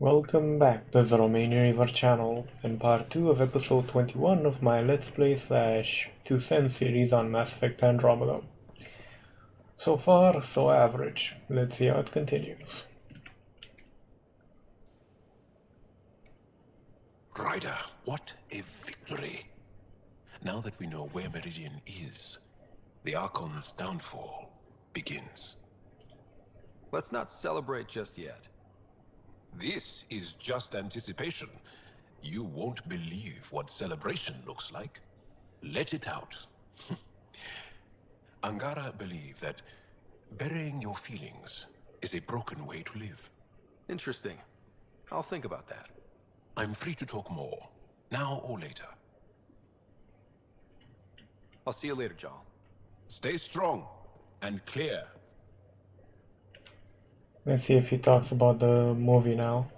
Welcome back to the Romanian channel and part 2 of episode 21 of my Let's Play slash 2 cent series on Mass Effect Andromeda. So far, so average. Let's see how it continues. Ryder, what a victory! Now that we know where Meridian is, the Archon's downfall begins. Let's not celebrate just yet. This is just anticipation. You won't believe what celebration looks like. Let it out. Angara believe that burying your feelings is a broken way to live. Interesting. I'll think about that. I'm free to talk more, now or later. I'll see you later, Jarl. Stay strong and clear. Let's see if he talks about the movie now.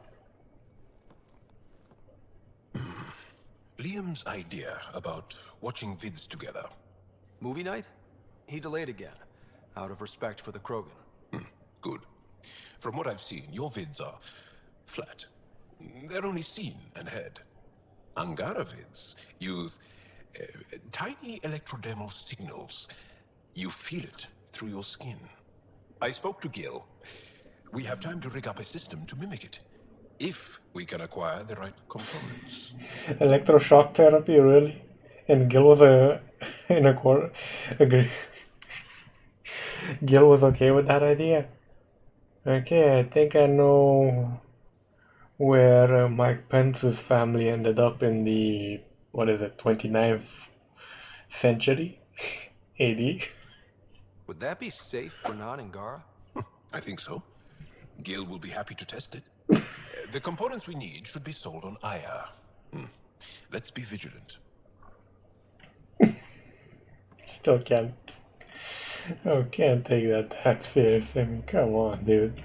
Liam's idea about watching vids together. Movie night? He delayed again, out of respect for the Krogan. Good. From what I've seen, your vids are flat. They're only seen and heard. Angara vids use tiny electrodermal signals. You feel it through your skin. I spoke to Gil. We have time to rig up a system to mimic it, if we can acquire the right components. Electroshock therapy, really? And Gil was in a quarter. Agree. Gil was okay with that idea. Okay, I think I know where Mike Pence's family ended up in the, 29th century AD. Would that be safe for non-Angara? I think so. Gil will be happy to test it. The components we need should be sold on Aya. Let's be vigilant. Still can't. Oh, can't take that serious. I mean, come on, dude.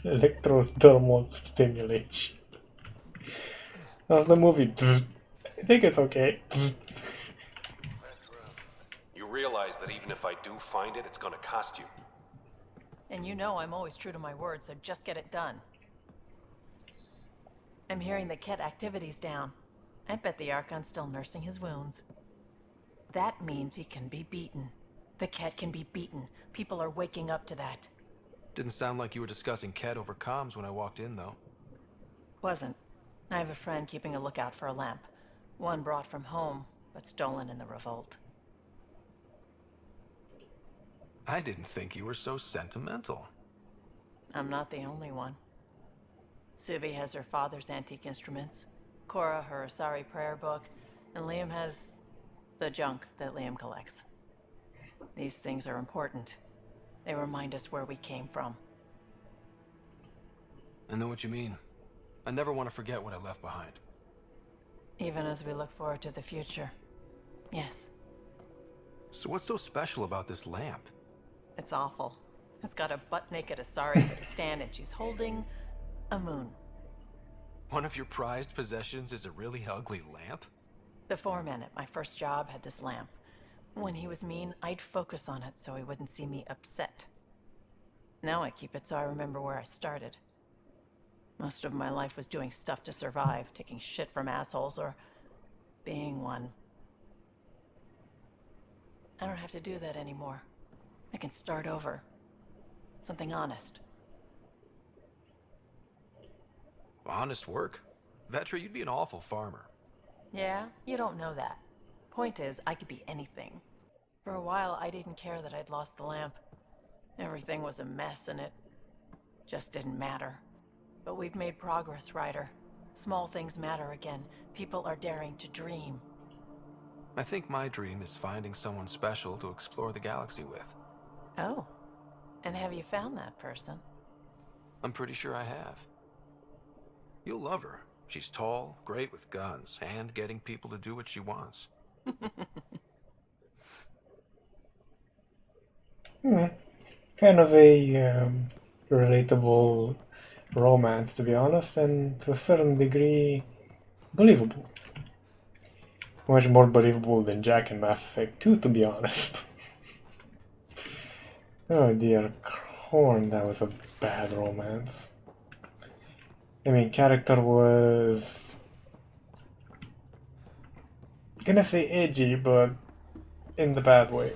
Electrothermal stimulation. That's the movie. I think it's okay. Vetra, you realize that even if I do find it, it's gonna cost you. And you know I'm always true to my word, so just get it done. I'm hearing the Kett activity's down. I bet the Archon's still nursing his wounds. That means he can be beaten. The Kett can be beaten. People are waking up to that. Didn't sound like you were discussing Kett over comms when I walked in, though. Wasn't. I have a friend keeping a lookout for a lamp. One brought from home, but stolen in the revolt. I didn't think you were so sentimental. I'm not the only one. Suvi has her father's antique instruments, Cora her Asari prayer book, and Liam has the junk that Liam collects. These things are important. They remind us where we came from. I know what you mean. I never want to forget what I left behind. Even as we look forward to the future. Yes, So what's so special about this lamp? it's awful. It's got a butt-naked Asari for the stand, and she's holding a moon. One of your prized possessions is a really ugly lamp? The foreman at my first job had this lamp. When he was mean, I'd focus on it so he wouldn't see me upset. Now I keep it so I remember where I started. Most of my life was doing stuff to survive, taking shit from assholes or being one. I don't have to do that anymore. I can start over. Something honest. Honest work. Vetra, you'd be an awful farmer. Yeah, you don't know that. Point is, I could be anything. For a while, I didn't care that I'd lost the lamp. Everything was a mess and it just didn't matter. But we've made progress, Ryder. Small things matter again. People are daring to dream. I think my dream is finding someone special to explore the galaxy with. Oh, and have you found that person? I'm pretty sure I have. You'll love her. She's tall, great with guns, and getting people to do what she wants. Kind of a relatable romance, to be honest, and to a certain degree, believable. Much more believable than Jack and Mass Effect 2, to be honest. Oh dear, Corn, that was a bad romance. I mean, character was gonna say edgy, but in the bad way.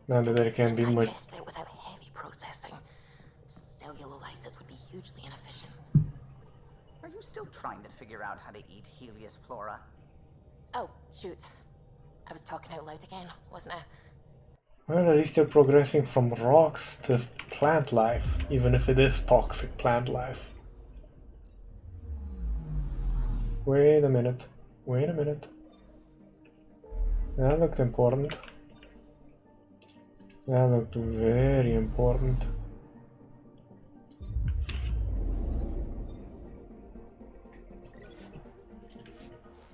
Not that there can be much. Digest it without heavy processing. Cellular lysis would be hugely inefficient. Are you still trying to figure out how to eat Helios flora? Oh, shoot. I was talking out loud again, wasn't I? Well, at least you're progressing from rocks to plant life, even if it is toxic plant life. Wait a minute. Wait a minute. That looked important. That looked very important.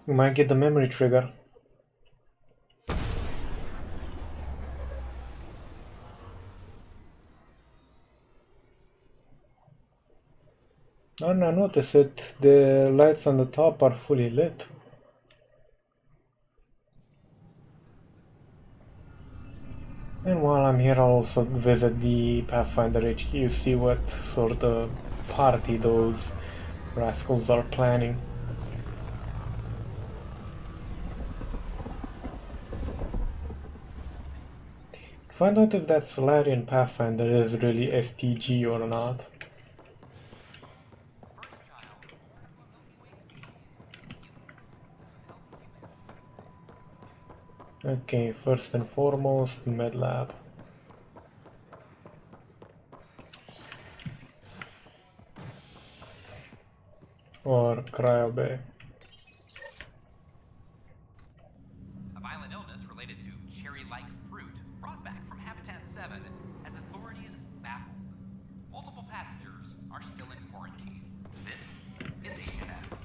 We might get the memory trigger. Oh no, notice it. The lights on the top are fully lit. And while I'm here, I'll also visit the Pathfinder HQ, see what sort of party those rascals are planning. Find out if that Solarian Pathfinder is really STG or not. Okay, first and foremost, MedLab. Or Cryo Bay. A violent illness related to cherry-like fruit brought back from Habitat 7 has authorities baffled. Multiple passengers are still in quarantine. This is HNS.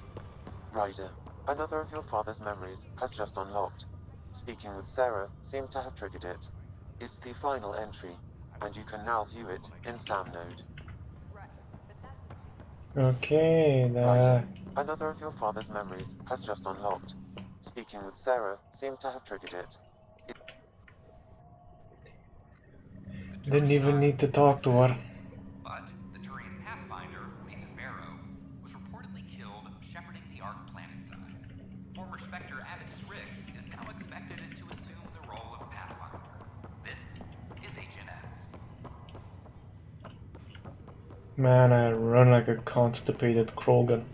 Ryder, another of your father's memories has just unlocked. Speaking with Sarah seemed to have triggered it. It's the final entry, and you can now view it in Sam Node. Okay, Ryder, another of your father's memories has just unlocked. Speaking with Sarah seemed to have triggered it. Didn't even need to talk to her. But the Turian Pathfinder, Mason Barrow, was reportedly killed shepherding the Ark planetside. Former Spectre Avitus Riggs is now expected to assume the role of Pathfinder. This is HNS. Man, I run like a constipated Krogan.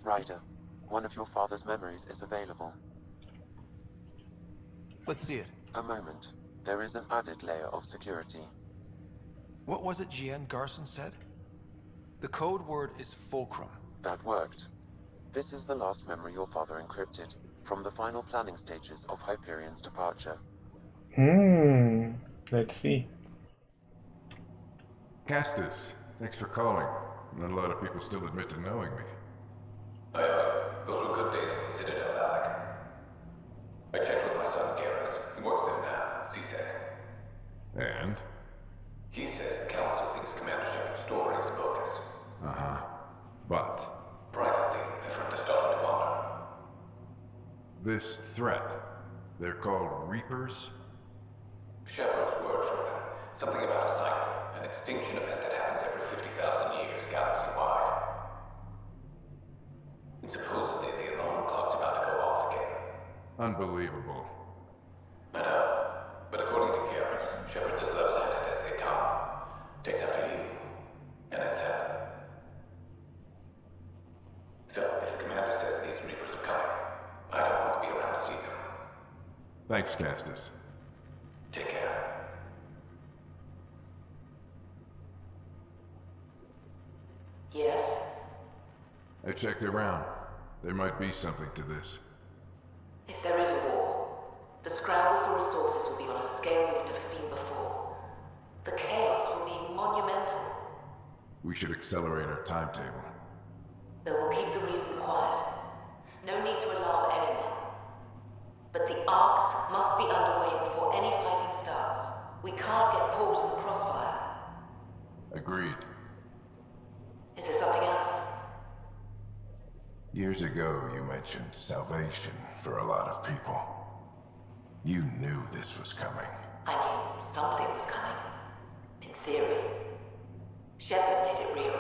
Ryder, one of your father's memories is available. Let's see it. A moment. There is an added layer of security. What was it GN Garson said? The code word is fulcrum. That worked. This is the last memory your father encrypted, from the final planning stages of Hyperion's departure. Let's see. Castus, thanks for calling. Not a lot of people still admit to knowing me. Those were good days in the Citadel, Alec. I checked with my son Garrus. He works there now, CSEC. And? He says the Council thinks Commander Shepard's story is bogus. Uh-huh. But? Privately, I've heard they're starting to wonder. This threat, they're called Reapers? Shepard's word for them. Something about a cycle, an extinction event that happens every 50,000 years, galaxy-wide. And supposedly the alarm clock's about to go off again. Unbelievable. I know, but according to Garrus, Shepard's as level-handed as they come. Takes after you, and it's heaven. So, if the commander says these Reapers are coming, I don't want to be around to see them. Thanks, Castus. Take care. Yes? I checked around. There might be something to this. If there is a war, the scramble for resources will be on a scale we've never seen before. The chaos will be monumental. We should accelerate our timetable. But we'll keep the reason quiet. No need to alarm anyone. But the arcs must be underway before any fighting starts. We can't get caught in the crossfire. Agreed. Is there something else? Years ago, you mentioned salvation for a lot of people. You knew this was coming. I knew something was coming. In theory. Shepard made it real.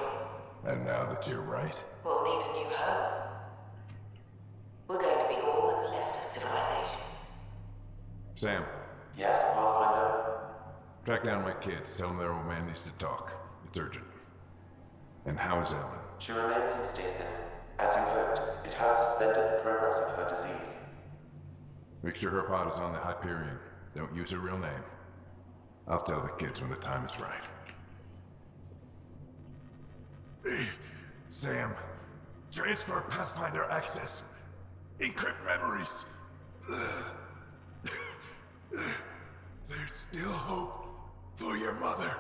And now that you're right, We'll need a new home. We're going to be all that's left of civilization. Sam, Yes, Pathfinder? track down my kids. Tell them their old man needs to talk. It's urgent. And how is Ellen? She remains in stasis. As you hoped, it has suspended the progress of her disease. Make sure her pod is on the Hyperion. Don't use her real name. I'll tell the kids when the time is right. Sam, transfer Pathfinder access. Encrypt memories. There's still hope for your mother.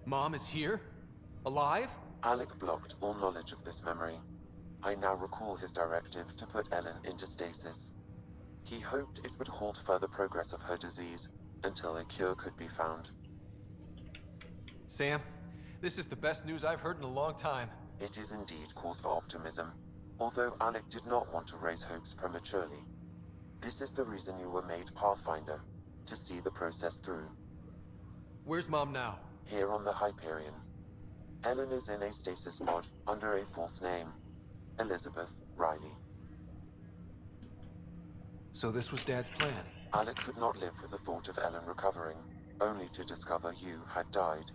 Mom is here? Alive? Alec blocked all knowledge of this memory. I now recall his directive to put Ellen into stasis. He hoped it would halt further progress of her disease until a cure could be found. Sam, this is the best news I've heard in a long time. It is indeed cause for optimism, although Alec did not want to raise hopes prematurely. This is the reason you were made Pathfinder, to see the process through. Where's Mom now? Here on the Hyperion. Ellen is in a stasis pod under a false name, Elizabeth Riley. So this was Dad's plan. Alec could not live with the thought of Ellen recovering, only to discover you had died.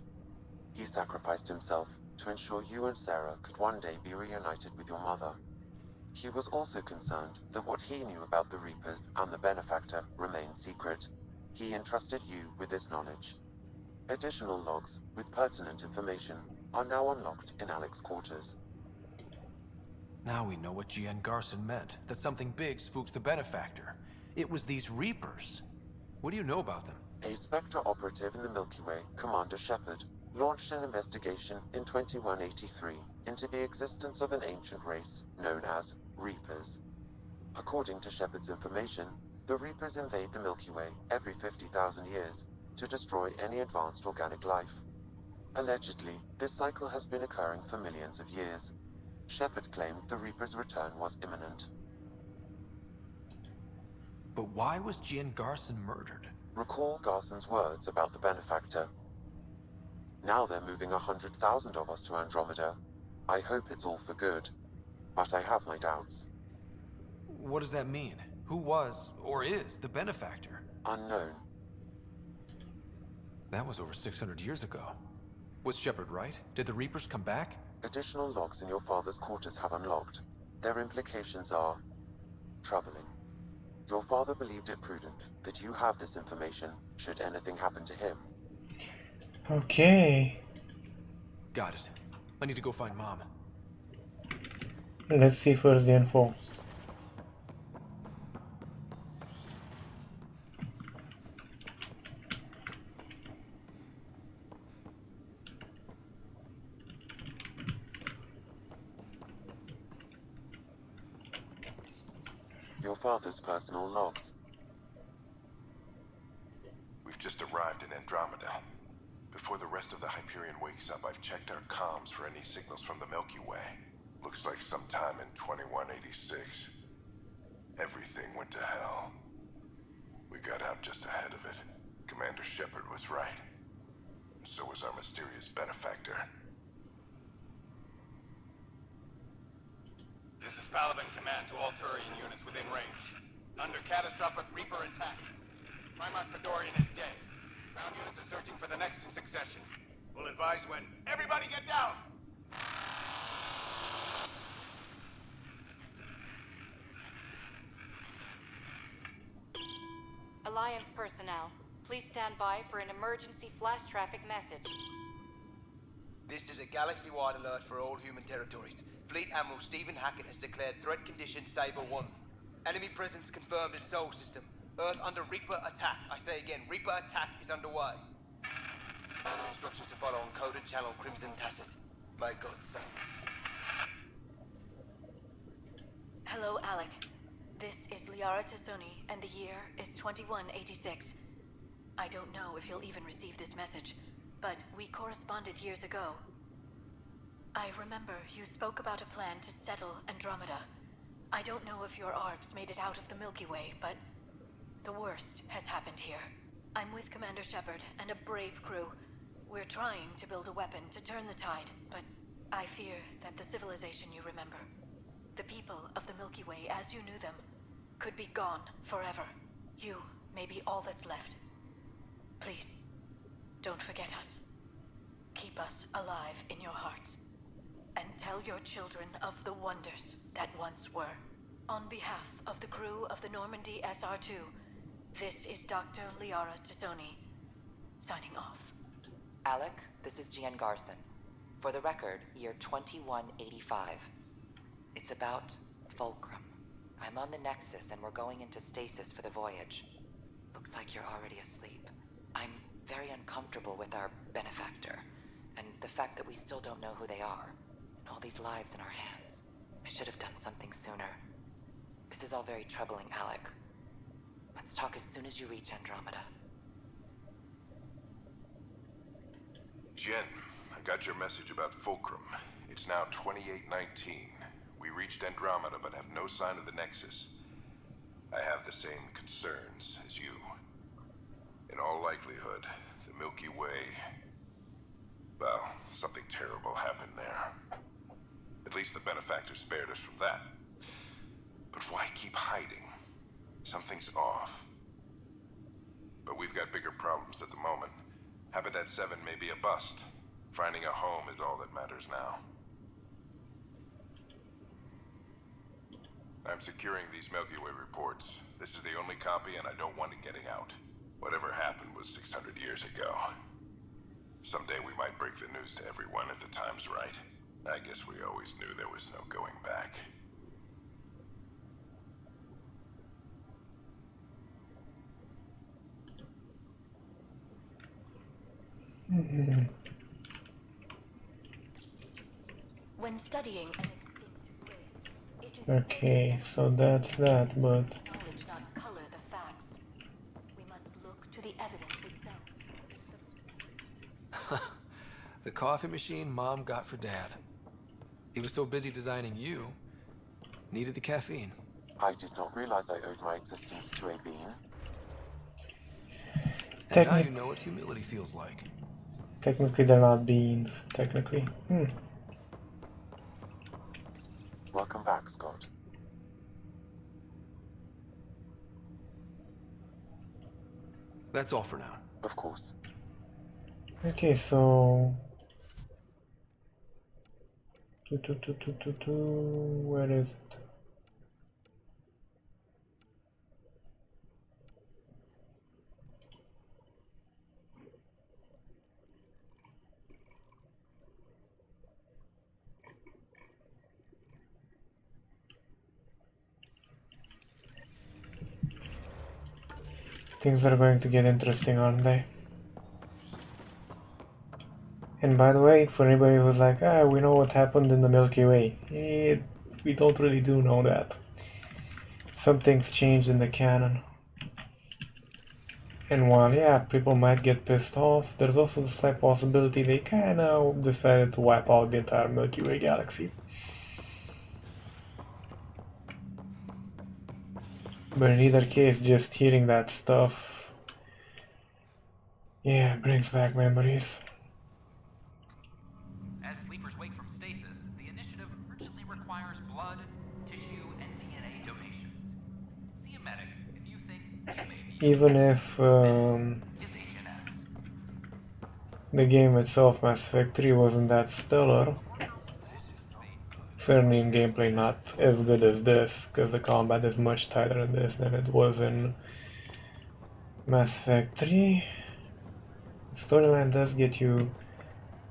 He sacrificed himself to ensure you and Sarah could one day be reunited with your mother. He was also concerned that what he knew about the Reapers and the Benefactor remained secret. He entrusted you with this knowledge. Additional logs with pertinent information are now unlocked in Alec's quarters. Now we know what G.N. Garson meant, that something big spooked the Benefactor. It was these Reapers. What do you know about them? A Spectre operative in the Milky Way, Commander Shepard, launched an investigation in 2183 into the existence of an ancient race known as Reapers. According to Shepard's information, the Reapers invade the Milky Way every 50,000 years to destroy any advanced organic life. Allegedly, this cycle has been occurring for millions of years. Shepard claimed the Reapers' return was imminent. But why was G.N. Garson murdered? Recall Garson's words about the Benefactor. Now they're moving 100,000 of us to Andromeda. I hope it's all for good, but I have my doubts. What does that mean? Who was, or is, the Benefactor? Unknown. That was over 600 years ago. Was Shepard right? Did the Reapers come back? Additional logs in your father's quarters have unlocked. Their implications are troubling. Your father believed it prudent that you have this information should anything happen to him. Okay. Got it. I need to go find Mom. Let's see first the info. Your father's personal logs. We've just arrived in Andromeda. Before the rest of the Hyperion wakes up, I've checked our comms for any signals from the Milky Way. Looks like sometime in 2186. Everything went to hell. We got out just ahead of it. Commander Shepard was right. And so was our mysterious Benefactor. This is Paladin Command to all Turian units within range. Under catastrophic Reaper attack. Primarch Fedorian is dead. Ground units are searching for the next in succession. We'll advise when. Everybody get down! Alliance personnel, please stand by for an emergency flash traffic message. This is a galaxy-wide alert for all human territories. Fleet Admiral Stephen Hackett has declared threat condition Saber 1. Enemy presence confirmed in Sol System. Earth under Reaper attack. I say again, Reaper attack is underway. Instructions to follow on coded channel Crimson Tacit. May God save. Hello, Alec. This is Liara Tassoni, and the year is 2186. I don't know if you'll even receive this message, but we corresponded years ago. I remember you spoke about a plan to settle Andromeda. I don't know if your arcs made it out of the Milky Way, but the worst has happened here. I'm with Commander Shepard and a brave crew. We're trying to build a weapon to turn the tide, but I fear that the civilization you remember, the people of the Milky Way as you knew them, could be gone forever. You may be all that's left. Please, don't forget us. Keep us alive in your hearts. And tell your children of the wonders that once were. On behalf of the crew of the Normandy SR-2, this is Dr. Liara Tassoni, signing off. Alec, this is Gian Garson. For the record, year 2185. It's about Fulcrum. I'm on the Nexus and we're going into stasis for the voyage. Looks like you're already asleep. I'm very uncomfortable with our benefactor, and the fact that we still don't know who they are, and all these lives in our hands. I should have done something sooner. This is all very troubling, Alec. Let's talk as soon as you reach Andromeda. Jen, I got your message about Fulcrum. It's now 2819. We reached Andromeda but have no sign of the Nexus. I have the same concerns as you. In all likelihood, the Milky Way... well, something terrible happened there. At least the benefactor spared us from that. But why keep hiding? Something's off. But we've got bigger problems at the moment. Habitat 7 may be a bust. Finding a home is all that matters now. I'm securing these Milky Way reports. This is the only copy and I don't want it getting out. Whatever happened was 600 years ago. Someday we might break the news to everyone if the time's right. I guess we always knew there was no going back. When studying an extinct race, it is Okay, so that's that, but... knowledge not color the facts. We must look to the evidence itself. The coffee machine Mom got for Dad. He was so busy designing you, needed the caffeine. I did not realize I owed my existence to a bean. And now you know what humility feels like. Technically they're not beans, technically. Welcome back, Scott. That's all for now. Of course. Okay, so... Where is it? Things are going to get interesting, aren't they? And by the way, for anybody who's like, we know what happened in the Milky Way. We don't really do know that. Something's changed in the canon. And while, yeah, people might get pissed off, there's also the slight possibility they kinda decided to wipe out the entire Milky Way galaxy. But in either case, just hearing that stuff, yeah, brings back memories. As sleepers wake from stasis, the initiative urgently requires blood, tissue, and DNA donations. See a medic if you think you may be... Even if the game itself, Mass Effect 3, wasn't that stellar, certainly in gameplay not as good as this, because the combat is much tighter in this than it was in Mass Effect 3. The storyline does get you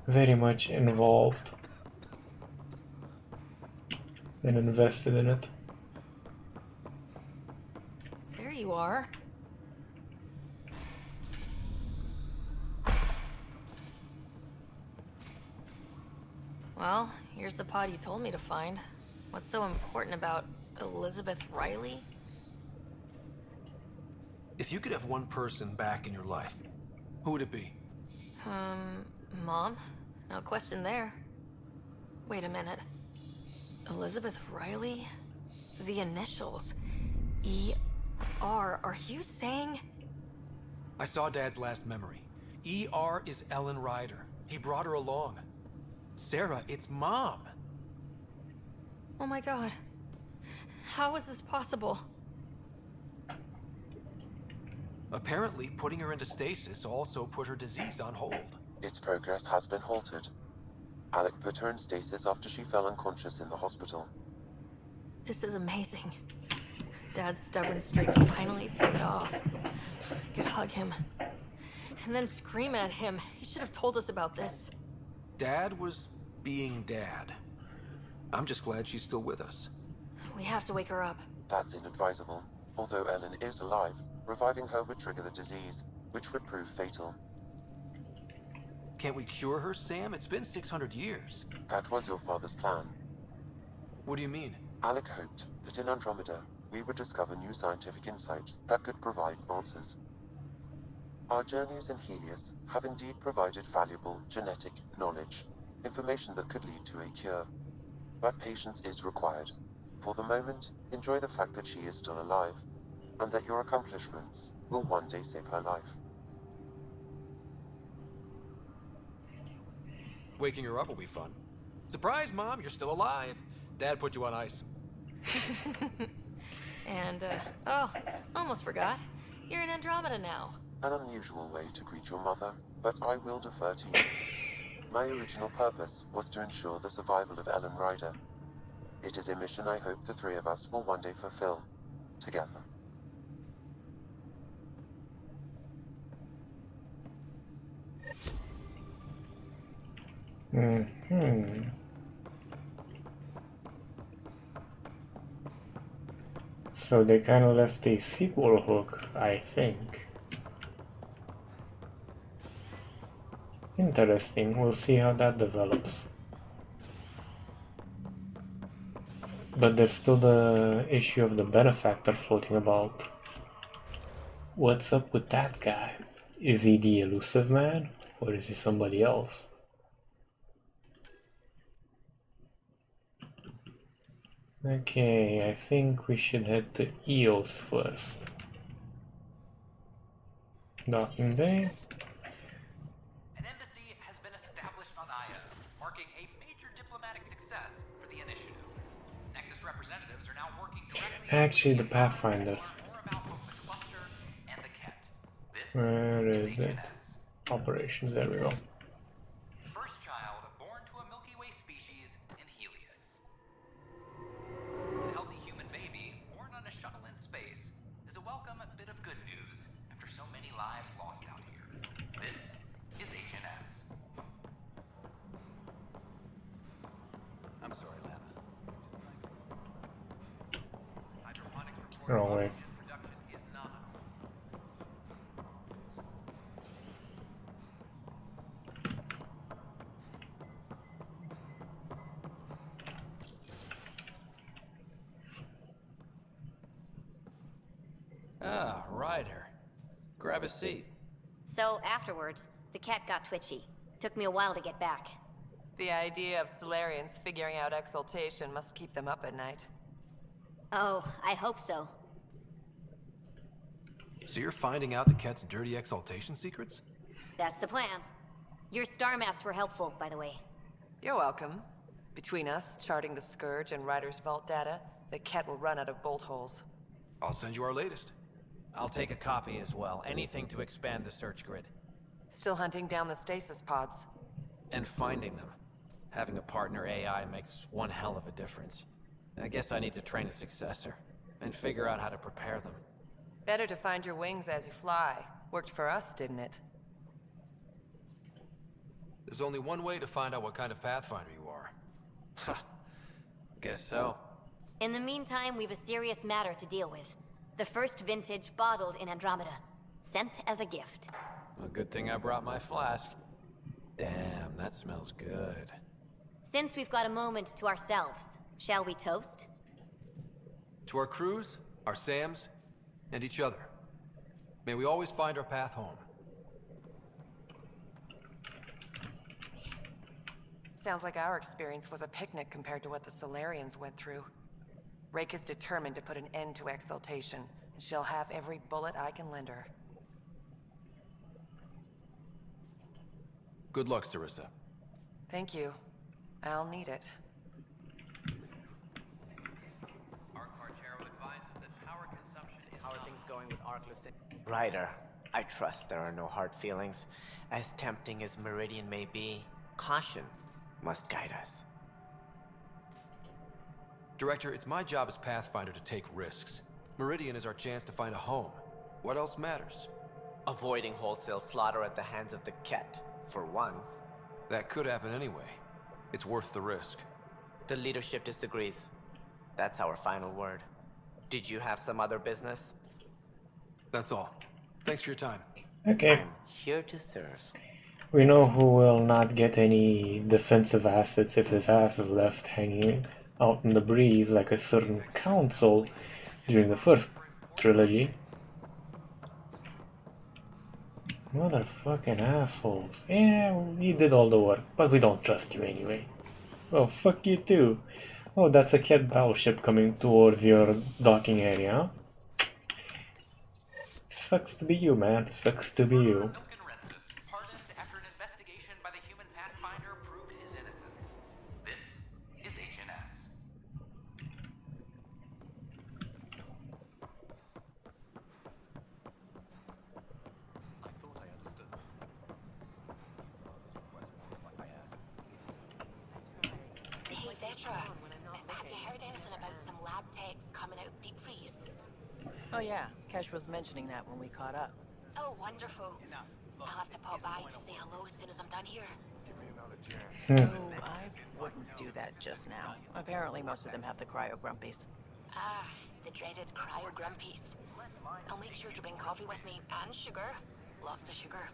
very much involved and invested in it. There you are. Well, here's the pod you told me to find. What's so important about Elizabeth Riley? If you could have one person back in your life, who would it be? Mom? No question there. Wait a minute. Elizabeth Riley? The initials. E.R. Are you saying? I saw Dad's last memory. E.R. is Ellen Ryder. He brought her along. Sarah, it's Mom. Oh my god. How is this possible? Apparently, putting her into stasis also put her disease on hold. Its progress has been halted. Alec put her in stasis after she fell unconscious in the hospital. This is amazing. Dad's stubborn streak finally paid off. I could hug him. And then scream at him. He should have told us about this. Dad was being Dad. I'm just glad she's still with us. We have to wake her up. That's inadvisable. Although Ellen is alive, reviving her would trigger the disease, which would prove fatal. Can't we cure her, Sam? It's been 600 years. That was your father's plan. What do you mean? Alec hoped that in Andromeda, we would discover new scientific insights that could provide answers. Our journeys in Helios have indeed provided valuable genetic knowledge, information that could lead to a cure. But patience is required. For the moment, enjoy the fact that she is still alive, and that your accomplishments will one day save her life. Waking her up will be fun. Surprise, Mom, you're still alive. Dad put you on ice. And, oh, almost forgot. You're in Andromeda now. An unusual way to greet your mother, but I will defer to you. My original purpose was to ensure the survival of Ellen Ryder. It is a mission I hope the three of us will one day fulfill, together. So they kind of left a sequel hook, I think. Interesting, we'll see how that develops. But there's still the issue of the benefactor floating about. What's up with that guy? Is he the elusive man? Or is he somebody else? Okay, I think we should head to EOS first. Docking bay. An embassy has been established on Aya, marking a major diplomatic success for the initiative. Nexus representatives are now working directly Actually, the Pathfinders. more about both the cluster and the Kett. This Where is it? Operations, there we go. first child born to a Milky Way species in Helios. The healthy human baby born on a shuttle in space is a welcome bit of good news after so many lives lost out here. This is HNS. I'm sorry, Lana. Hydroponics report Wrong way. production is nominal. Ah, Ryder. Grab a seat. So afterwards, the cat got twitchy. Took me a while to get back. The idea of Solarians figuring out exaltation must keep them up at night. Oh, I hope so. So you're finding out the Kett's dirty exaltation secrets? That's the plan. Your star maps were helpful, by the way. You're welcome. Between us, charting the Scourge and Ryder's vault data, the Kett will run out of bolt holes. I'll send you our latest. I'll take a copy as well. Anything to expand the search grid. Still hunting down the stasis pods. And finding them. Having a partner AI makes one hell of a difference. I guess I need to train a successor. And figure out how to prepare them. Better to find your wings as you fly. Worked for us, didn't it? There's only one way to find out what kind of Pathfinder you are. Ha. Guess so. In the meantime, we've a serious matter to deal with. The first vintage bottled in Andromeda. Sent as a gift. A good thing I brought my flask. Damn, that smells good. Since we've got a moment to ourselves, shall we toast? To our crews, our Sams, and each other. May we always find our path home. Sounds like our experience was a picnic compared to what the Solarians went through. Rake is determined to put an end to exaltation, and she'll have every bullet I can lend her. Good luck, Sarissa. Thank you. I'll need it. How are things going with Arc listing? Ryder, I trust there are no hard feelings. As tempting as Meridian may be, caution must guide us. Director, it's my job as Pathfinder to take risks. Meridian is our chance to find a home. What else matters? Avoiding wholesale slaughter at the hands of the Kett, for one. That could happen anyway. It's worth the risk. The leadership disagrees. That's our final word. Did you have some other business? That's all. Thanks for your time. Okay. I'm here to serve. We know who will not get any defensive assets if his ass is left hanging out in the breeze like a certain council during the first trilogy. Motherfucking assholes. Yeah, we did all the work, but we don't trust you anyway. Well, fuck you too. Oh, that's a Kett battleship coming towards your docking area. Sucks to be you, man. Sucks to be you. Pardoned after an investigation by the human Pathfinder proved his innocence. This is HNS. I thought I understood. Hey, Vetra. Have you heard anything about some lab techs coming out of deep freeze? Oh yeah, Kesh was mentioning that when we caught up. Oh, wonderful. I'll have to pop by to say hello as soon as I'm done here. Oh, I wouldn't do that just now. Apparently most of them have the cryo grumpies. Ah, the dreaded cryo grumpies. I'll make sure to bring coffee with me and sugar. Lots of sugar.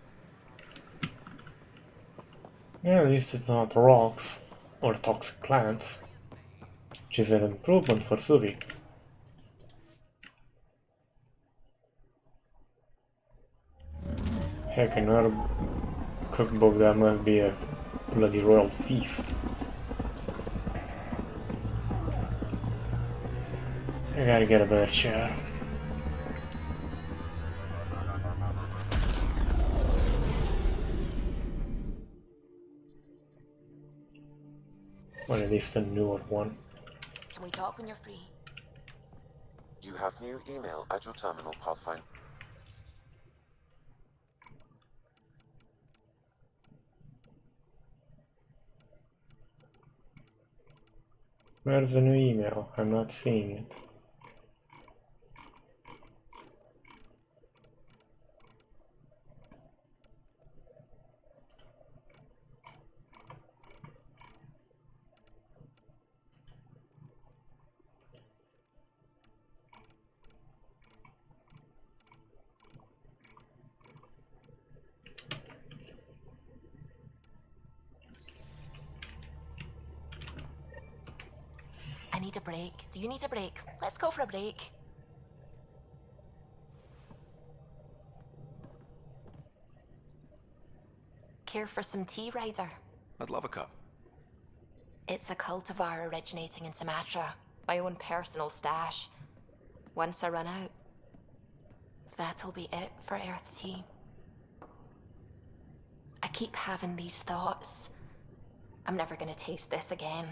Yeah, at least it's not rocks or toxic plants, which is an improvement for Suvi. Heck, in her cookbook that must be a bloody royal feast. I gotta get a better chair. Or at least a newer one. Can we talk when you're free? You have new email at your terminal, Pathfinder. Where's the new email? I'm not seeing it. I need a break. Do you need a break? Let's go for a break. Care for some tea, Ryder? I'd love a cup. It's a cultivar originating in Sumatra. My own personal stash. Once I run out, that'll be it for Earth tea. I keep having these thoughts. I'm never gonna taste this again.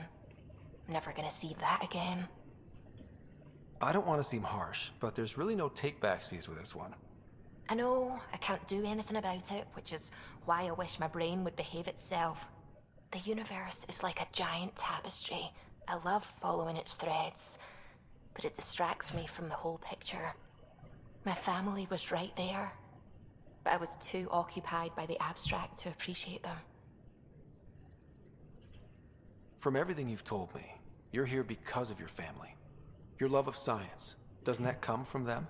I'm never gonna see that again. I don't want to seem harsh, but there's really no take-backsies with this one. I know I can't do anything about it, which is why I wish my brain would behave itself. The universe is like a giant tapestry. I love following its threads, but it distracts me from the whole picture. My family was right there, but I was too occupied by the abstract to appreciate them. From everything you've told me, you're here because of your family. Your love of science, doesn't that come from them?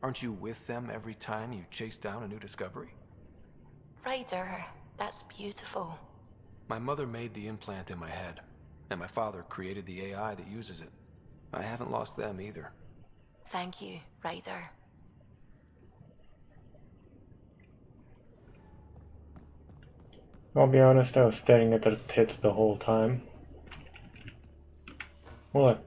Aren't you with them every time you chase down a new discovery? Ryder, that's beautiful. My mother made the implant in my head, and my father created the AI that uses it. I haven't lost them either. Thank you, Ryder. I'll be honest, I was staring at her tits the whole time. What?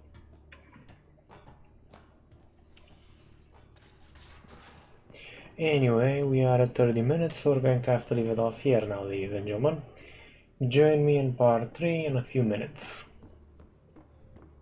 Anyway, we are at 30 minutes, so we're going to have to leave it off here now, ladies and gentlemen. Join me in part 3 in a few minutes.